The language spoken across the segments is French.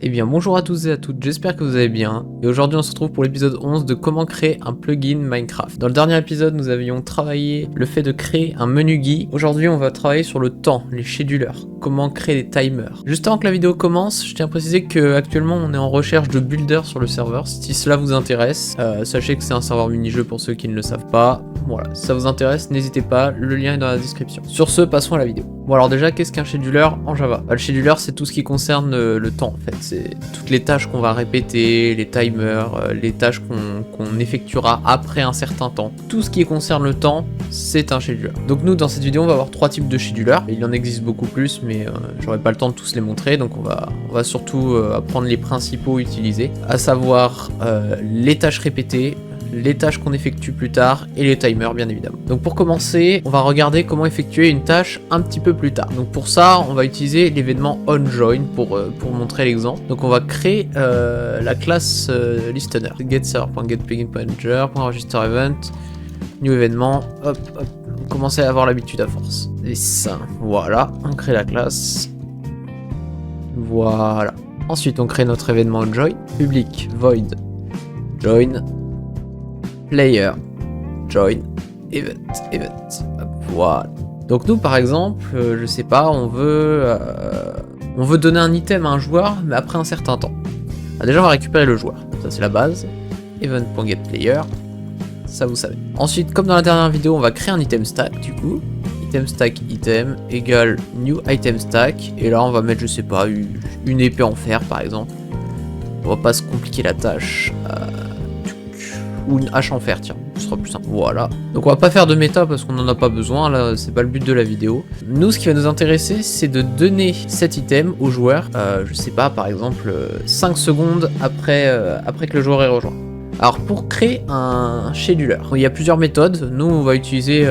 Eh bien bonjour à tous et à toutes, j'espère que vous allez bien, et aujourd'hui on se retrouve pour l'épisode 11 de comment créer un plugin Minecraft. Dans le dernier épisode nous avions travaillé le fait de créer un menu GUI, aujourd'hui on va travailler sur le temps, les schedulers, comment créer des timers. Juste avant que la vidéo commence, je tiens à préciser que actuellement on est en recherche de builders sur le serveur, si cela vous intéresse, sachez que c'est un serveur mini-jeu pour ceux qui ne le savent pas, voilà, si ça vous intéresse n'hésitez pas, le lien est dans la description. Sur ce, passons à la vidéo. Bon alors déjà, qu'est-ce qu'un scheduler en Java? Le scheduler c'est tout ce qui concerne le temps en fait, c'est toutes les tâches qu'on va répéter, les timers, les tâches qu'on effectuera après un certain temps. Tout ce qui concerne le temps, c'est un scheduler. Donc nous dans cette vidéo on va avoir trois types de schedulers, il en existe beaucoup plus mais j'aurai pas le temps de tous les montrer, donc on va surtout apprendre les principaux utilisés, à savoir les tâches répétées, les tâches qu'on effectue plus tard et les timers bien évidemment. Donc pour commencer, on va regarder comment effectuer une tâche un petit peu plus tard. Donc pour ça, on va utiliser l'événement onJoin pour montrer l'exemple. Donc on va créer la classe listener. getServer.getPluginManager.registerEvent, new événement, hop, hop, on commence à avoir l'habitude à force. Et ça, voilà, on crée la classe. Voilà. Ensuite, on crée notre événement onJoin, public void join player join event. Voilà. Donc nous par exemple, je sais pas, on veut donner un item à un joueur, mais après un certain temps. Alors déjà on va récupérer le joueur, ça c'est la base. Event.getPlayer, ça vous savez. Ensuite, comme dans la dernière vidéo, on va créer un item stack du coup. Item stack item égale new item stack, et là on va mettre, je sais pas, une épée en fer par exemple. On va pas se compliquer la tâche. Ou une hache en fer, tiens, ce sera plus simple. Voilà. Donc on va pas faire de méta parce qu'on en a pas besoin, là c'est pas le but de la vidéo. Nous ce qui va nous intéresser c'est de donner cet item au joueur, je sais pas, par exemple 5 secondes après que le joueur ait rejoint. Alors pour créer un scheduler, il y a plusieurs méthodes, nous on va utiliser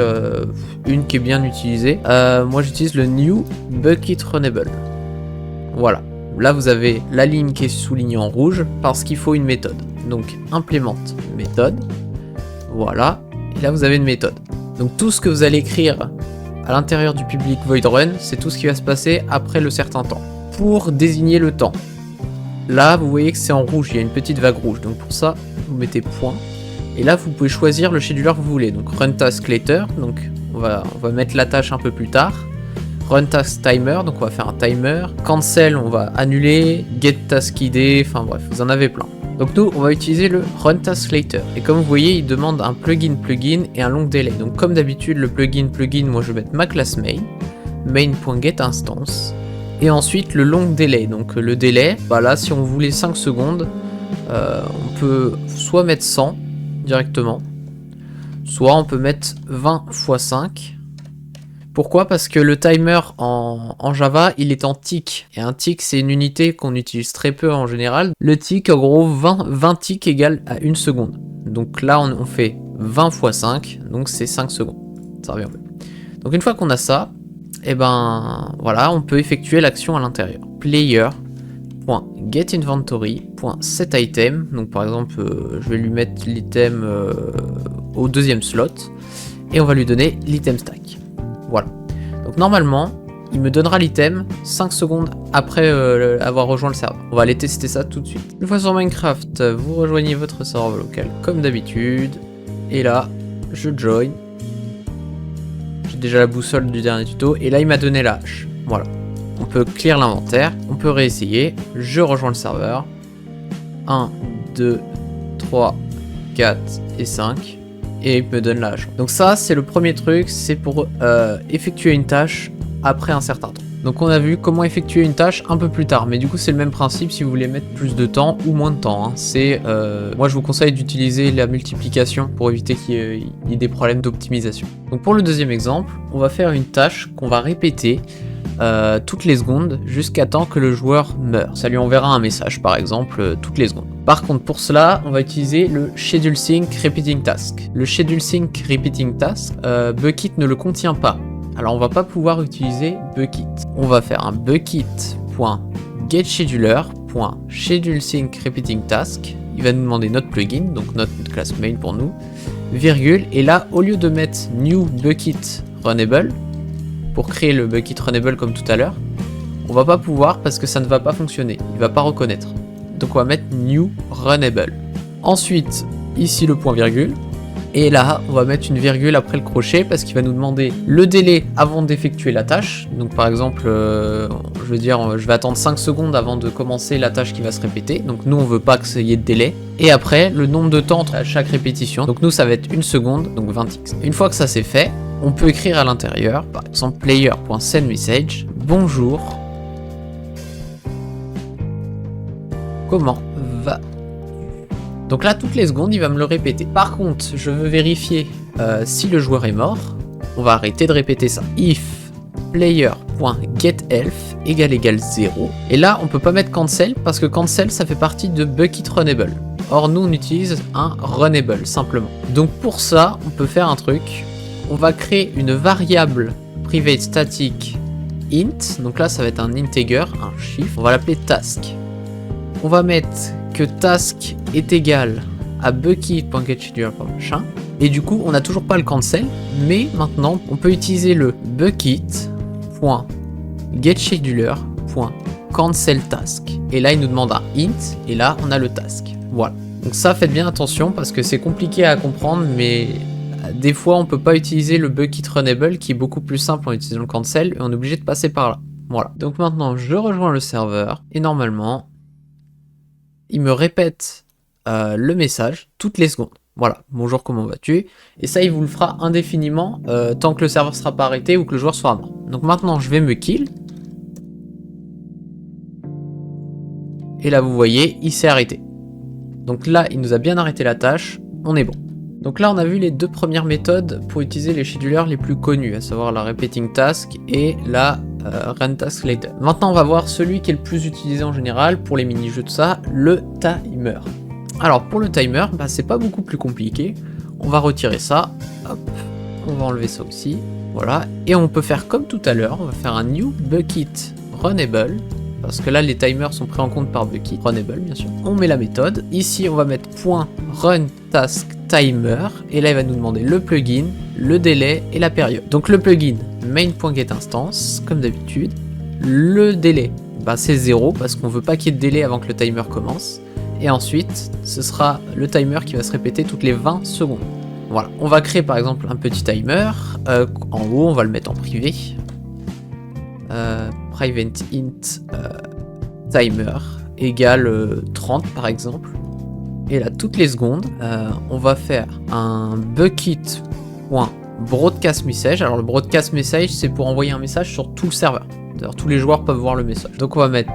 une qui est bien utilisée. Moi j'utilise le new bucket runnable. Voilà. Là vous avez la ligne qui est soulignée en rouge parce qu'il faut une méthode. Donc implémente méthode, voilà, et là vous avez une méthode. Donc tout ce que vous allez écrire à l'intérieur du public void run, c'est tout ce qui va se passer après le certain temps. Pour désigner le temps, là vous voyez que c'est en rouge, il y a une petite vague rouge, donc pour ça vous mettez point, et là vous pouvez choisir le scheduler que vous voulez. Donc run task later, donc on va mettre la tâche un peu plus tard. Run task timer, donc on va faire un timer. Cancel, on va annuler. Get task id, enfin bref, vous en avez plein. Donc nous, on va utiliser le run task later. Et comme vous voyez, il demande un plugin et un long delay. Donc comme d'habitude, le plugin, moi je vais mettre ma classe main.getInstance. Et ensuite le long delay. Donc le délai, bah là si on voulait 5 secondes, on peut soit mettre 100 directement, soit on peut mettre 20 x 5. Pourquoi? Parce que le timer en Java, il est en tick. Et un tick, c'est une unité qu'on utilise très peu en général. Le tick, en gros, 20 ticks égale à 1 seconde. Donc là, on fait 20 x 5, donc c'est 5 secondes. Ça revient au même. Donc une fois qu'on a ça, et ben voilà, on peut effectuer l'action à l'intérieur. Player.getInventory.setItem. Donc par exemple, je vais lui mettre l'item au deuxième slot. Et on va lui donner l'item stack. Voilà. Donc normalement, il me donnera l'item 5 secondes après avoir rejoint le serveur. On va aller tester ça tout de suite. Une fois sur Minecraft, vous rejoignez votre serveur local comme d'habitude. Et là, je join. J'ai déjà la boussole du dernier tuto. Et là, il m'a donné la hache. Voilà. On peut clear l'inventaire. On peut réessayer. Je rejoins le serveur. 1, 2, 3, 4 et 5. Et il me donne la hache. Donc ça c'est le premier truc, c'est pour effectuer une tâche après un certain temps. Donc on a vu comment effectuer une tâche un peu plus tard, mais du coup c'est le même principe si vous voulez mettre plus de temps ou moins de temps, hein. C'est moi je vous conseille d'utiliser la multiplication pour éviter qu'il y ait des problèmes d'optimisation. Donc pour le deuxième exemple, on va faire une tâche qu'on va répéter toutes les secondes jusqu'à temps que le joueur meurt. Ça lui enverra un message par exemple toutes les secondes. Par contre pour cela on va utiliser le schedule sync repeating task. Le schedule sync repeating task, Bucket ne le contient pas. Alors on va pas pouvoir utiliser Bucket. On va faire un bucket.getScheduler.ScheduleSyncRepeatingTask. Il va nous demander notre plugin, donc notre classe main pour nous, virgule, et là au lieu de mettre new bucket runnable pour créer le bucket runnable comme tout à l'heure, on va pas pouvoir parce que ça ne va pas fonctionner, il va pas reconnaître. Donc on va mettre new runnable. Ensuite, ici le point virgule. Et là, on va mettre une virgule après le crochet parce qu'il va nous demander le délai avant d'effectuer la tâche. Donc par exemple, je veux dire, je vais attendre 5 secondes avant de commencer la tâche qui va se répéter. Donc nous, on veut pas qu'il y ait de délai. Et après, le nombre de temps entre chaque répétition. Donc nous, ça va être 1 seconde, donc 20x. Une fois que ça c'est fait, on peut écrire à l'intérieur, par exemple, player.sendMessage, bonjour, comment va. Donc là, toutes les secondes, il va me le répéter. Par contre, je veux vérifier si le joueur est mort. On va arrêter de répéter ça. If player.getElf égale 0. Et là, on peut pas mettre cancel parce que cancel, ça fait partie de bucket runnable. Or, nous, on utilise un runnable, simplement. Donc pour ça, on peut faire un truc. On va créer une variable private static int. Donc là, ça va être un integer, un chiffre. On va l'appeler task. On va mettre que task est égal à bucket.getScheduler.machin. Et du coup, on n'a toujours pas le cancel, mais maintenant, on peut utiliser le bucket.getScheduler.cancelTask. Et là, il nous demande un int, et là, on a le task. Voilà. Donc ça, faites bien attention, parce que c'est compliqué à comprendre, mais des fois, on peut pas utiliser le bucket runnable, qui est beaucoup plus simple en utilisant le cancel, et on est obligé de passer par là. Voilà. Donc maintenant, je rejoins le serveur, et normalement, il me répète le message toutes les secondes. Voilà, bonjour, comment vas-tu? Et ça, il vous le fera indéfiniment tant que le serveur sera pas arrêté ou que le joueur sera mort. Donc maintenant, je vais me kill. Et là, vous voyez, il s'est arrêté. Donc là, il nous a bien arrêté la tâche, on est bon. Donc là, on a vu les deux premières méthodes pour utiliser les schedulers les plus connus, à savoir la repeating task et la run task later. Maintenant, on va voir celui qui est le plus utilisé en général pour les mini-jeux de ça, le timer. Alors pour le timer, bah, c'est pas beaucoup plus compliqué. On va retirer ça, hop, on va enlever ça aussi, voilà. Et on peut faire comme tout à l'heure, on va faire un new bucket runnable, parce que là les timers sont pris en compte par bucket runnable bien sûr. On met la méthode, ici on va mettre .run task timer, et là il va nous demander le plugin, le délai et la période. Donc le plugin, main.getInstance, comme d'habitude. Le délai, bah, c'est 0 parce qu'on veut pas qu'il y ait de délai avant que le timer commence. Et ensuite, ce sera le timer qui va se répéter toutes les 20 secondes. Voilà, on va créer par exemple un petit timer. En haut, on va le mettre en privé. Private int timer égale 30 par exemple. Et là, toutes les secondes, on va faire un bucket.broadcast message. Alors le broadcast message, c'est pour envoyer un message sur tout le serveur. D'ailleurs, tous les joueurs peuvent voir le message. Donc on va mettre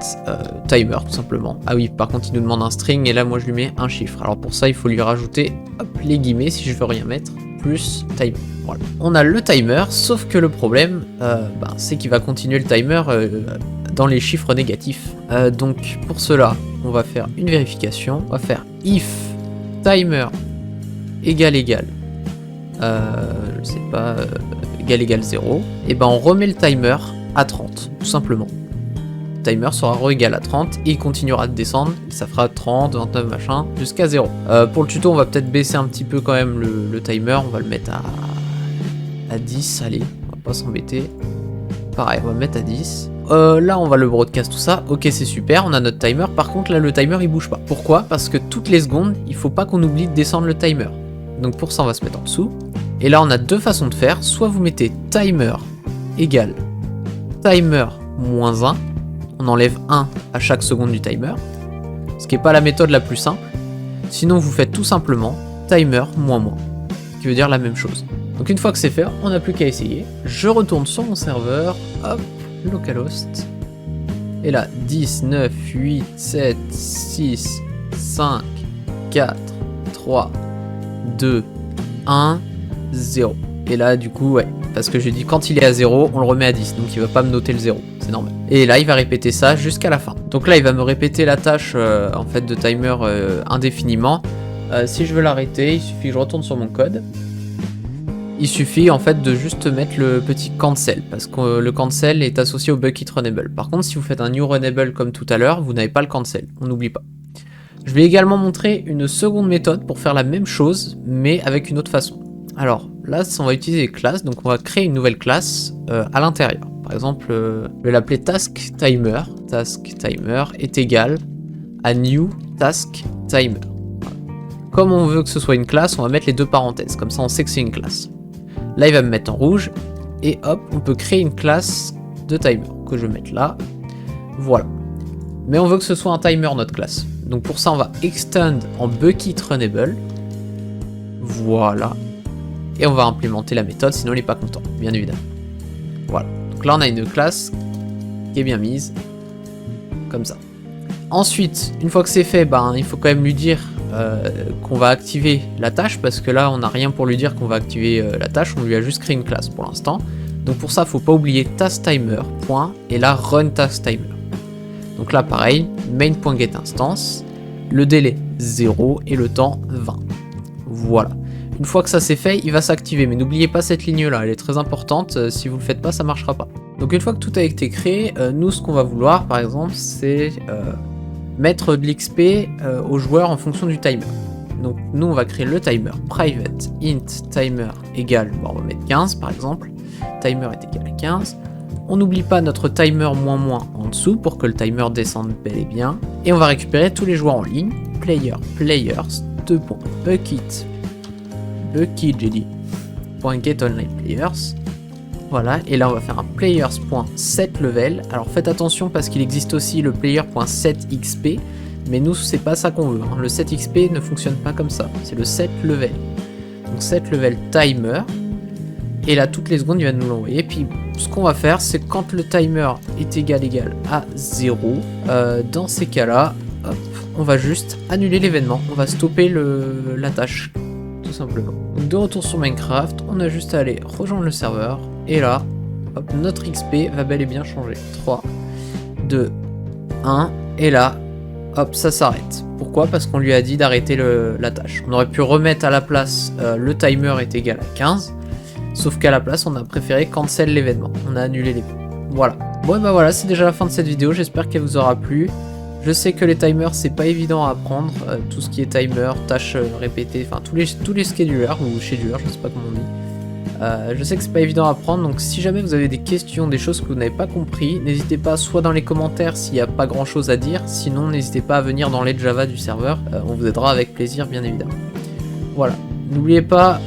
timer tout simplement. Ah oui, par contre il nous demande un string et là moi je lui mets un chiffre. Alors pour ça il faut lui rajouter hop, les guillemets si je veux rien mettre, plus timer. Voilà. On a le timer, sauf que le problème c'est qu'il va continuer le timer dans les chiffres négatifs. Donc pour cela, on va faire une vérification. On va faire if timer égale je sais pas, égale 0. Et ben on remet le timer à 30, tout simplement. Le timer sera re-égal à 30 et il continuera de descendre, ça fera 30, 29, machin, jusqu'à 0. Pour le tuto, on va peut-être baisser un petit peu quand même le timer, on va le mettre à 10, allez, on va pas s'embêter. Pareil, on va le mettre à 10. Là, on va le broadcast, tout ça. Ok, c'est super, on a notre timer. Par contre, là, le timer, il bouge pas. Pourquoi? Parce que toutes les secondes, il faut pas qu'on oublie de descendre le timer. Donc pour ça, on va se mettre en dessous. Et là, on a deux façons de faire. Soit vous mettez timer égale timer moins 1, on enlève 1 à chaque seconde du timer, ce qui n'est pas la méthode la plus simple. Sinon vous faites tout simplement timer moins moins, qui veut dire la même chose. Donc une fois que c'est fait, on n'a plus qu'à essayer. Je retourne sur mon serveur, hop, localhost, et là 10, 9, 8, 7, 6, 5, 4, 3, 2, 1, 0. Et là, du coup, ouais, parce que je dis quand il est à 0, on le remet à 10, donc il va pas me noter le 0, c'est normal. Et là, il va répéter ça jusqu'à la fin. Donc là, il va me répéter la tâche en fait de timer indéfiniment. Si je veux l'arrêter, il suffit que je retourne sur mon code. Il suffit en fait de juste mettre le petit cancel, parce que le cancel est associé au bucket runnable. Par contre, si vous faites un new runnable comme tout à l'heure, vous n'avez pas le cancel, on n'oublie pas. Je vais également montrer une seconde méthode pour faire la même chose, mais avec une autre façon. Alors là, on va utiliser les classes, donc on va créer une nouvelle classe à l'intérieur. Par exemple, je vais l'appeler task timer. Task timer est égal à new task timer. Voilà. Comme on veut que ce soit une classe, on va mettre les deux parenthèses. Comme ça, on sait que c'est une classe. Là, il va me mettre en rouge. Et hop, on peut créer une classe de timer que je vais mettre là. Voilà. Mais on veut que ce soit un timer, notre classe. Donc pour ça, on va extend en bucket runnable. Voilà. Et on va implémenter la méthode, sinon il n'est pas content, bien évidemment. Voilà. Donc là, on a une classe qui est bien mise. Comme ça. Ensuite, une fois que c'est fait, ben, il faut quand même lui dire qu'on va activer la tâche. Parce que là, on n'a rien pour lui dire qu'on va activer la tâche. On lui a juste créé une classe pour l'instant. Donc pour ça, il ne faut pas oublier taskTimer, point, et là, run taskTimer. Donc là, pareil, main.getInstance, le délai 0 et le temps 20. Voilà. Une fois que ça c'est fait, il va s'activer. Mais n'oubliez pas cette ligne-là, elle est très importante. Si vous le faites pas, ça marchera pas. Donc une fois que tout a été créé, nous, ce qu'on va vouloir, par exemple, c'est mettre de l'XP aux joueurs en fonction du timer. Donc nous, on va créer le timer private int timer égale, bon, on va mettre 15 par exemple. Timer est égal à 15. On n'oublie pas notre timer moins en dessous pour que le timer descende bel et bien. Et on va récupérer tous les joueurs en ligne. Player, players, 2 points. Bucket, j'ai dit. Get online players. Voilà, et là on va faire un players.setLevel. Alors faites attention parce qu'il existe aussi le player.setXP. Mais nous, c'est pas ça qu'on veut. Hein. Le 7XP ne fonctionne pas comme ça. C'est le setLevel. Donc setLevel timer. Et là, toutes les secondes, il va nous l'envoyer. Puis, ce qu'on va faire, c'est quand le timer est égal à 0, dans ces cas-là, on va juste annuler l'événement. On va stopper la tâche, tout simplement. Donc, de retour sur Minecraft, on a juste à aller rejoindre le serveur. Et là, hop, notre XP va bel et bien changer. 3, 2, 1. Et là, hop, ça s'arrête. Pourquoi? Parce qu'on lui a dit d'arrêter la tâche. On aurait pu remettre à la place le timer est égal à 15. Sauf qu'à la place, on a préféré cancel l'événement. On a annulé l'événement. Voilà. Bon, bah voilà, c'est déjà la fin de cette vidéo. J'espère qu'elle vous aura plu. Je sais que les timers, c'est pas évident à apprendre. Tout ce qui est timer, tâches répétées, enfin tous les schedulers ou schedulers, je sais pas comment on dit. Je sais que c'est pas évident à apprendre. Donc si jamais vous avez des questions, des choses que vous n'avez pas compris, n'hésitez pas soit dans les commentaires s'il n'y a pas grand chose à dire. Sinon, n'hésitez pas à venir dans les Java du serveur. On vous aidera avec plaisir, bien évidemment. Voilà. N'oubliez pas,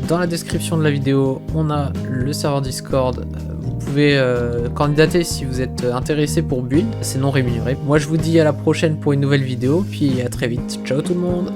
dans la description de la vidéo, on a le serveur Discord. Vous pouvez candidater si vous êtes intéressé pour build, c'est non rémunéré. Moi je vous dis à la prochaine pour une nouvelle vidéo, puis à très vite. Ciao tout le monde!